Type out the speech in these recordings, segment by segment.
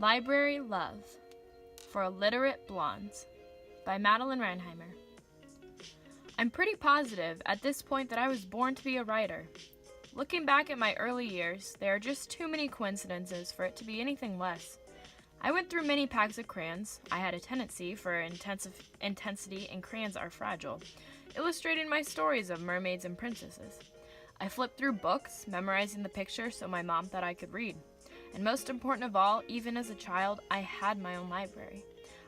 Library Love for Illiterate Blondes by Madeline Ranheimer. I'm pretty positive at this point that I was born to be a writer. Looking back at my early years, there are just too many coincidences for it to be anything less. I went through many packs of crayons. I had a tendency for intensity, and crayons are fragile, illustrating my stories of mermaids and princesses. I flipped through books, memorizing the picture so my mom thought I could read. And most important of all, even as a child, I had my own library.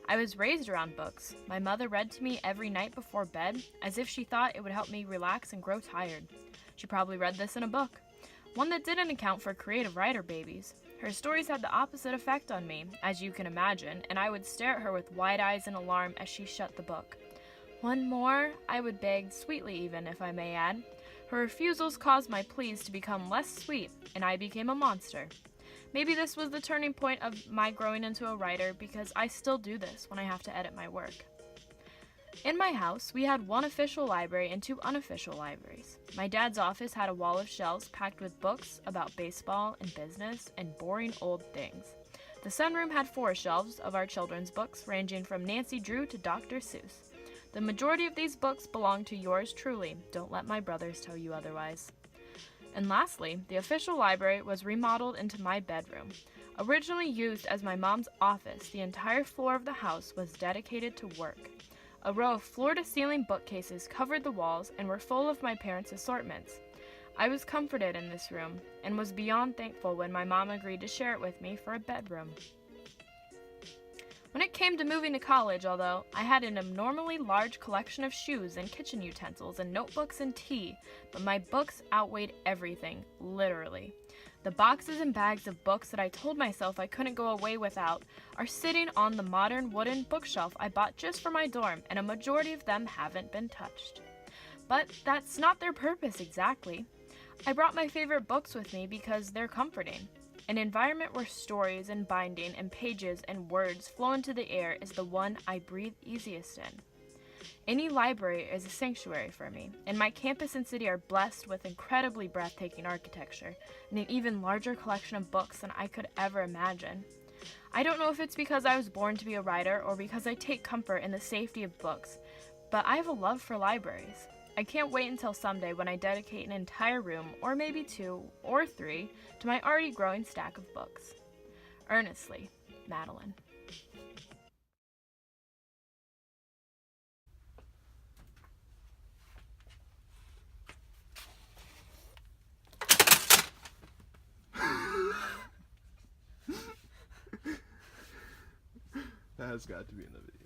I was raised around books. My mother read to me every night before bed, as if she thought it would help me relax and grow tired. She probably read this in a book, one that didn't account for creative writer babies. Her stories had the opposite effect on me, as you can imagine, and I would stare at her with wide eyes in alarm as she shut the book. One more, I would beg, sweetly even, if I may add. Her refusals caused my pleas to become less sweet, and I became a monster. Maybe this was the turning point of my growing into a writer, because I still do this when I have to edit my work. In my house, we had one official library and two unofficial libraries. My dad's office had a wall of shelves packed with books about baseball and business and boring old things. The sunroom had 4 shelves of our children's books, ranging from Nancy Drew to Dr. Seuss. The majority of these books belong to yours truly. Don't let my brothers tell you otherwise. And lastly, the official library was remodeled into my bedroom. Originally used as my mom's office, the entire floor of the house was dedicated to work. A row of floor-to-ceiling bookcases covered the walls and were full of my parents' assortments. I was comforted in this room and was beyond thankful when my mom agreed to share it with me for a bedroom. When it came to moving to college, although, I had an abnormally large collection of shoes and kitchen utensils and notebooks and tea, but my books outweighed everything, literally. The boxes and bags of books that I told myself I couldn't go away without are sitting on the modern wooden bookshelf I bought just for my dorm, and a majority of them haven't been touched. But that's not their purpose exactly. I brought my favorite books with me because they're comforting. An environment where stories and binding and pages and words flow into the air is the one I breathe easiest in. Any library is a sanctuary for me, and my campus and city are blessed with incredibly breathtaking architecture and an even larger collection of books than I could ever imagine. I don't know if it's because I was born to be a writer or because I take comfort in the safety of books, but I have a love for libraries. I can't wait until someday when I dedicate an entire room, or maybe 2 or 3, to my already growing stack of books. Earnestly, Madeline. That has got to be in the video.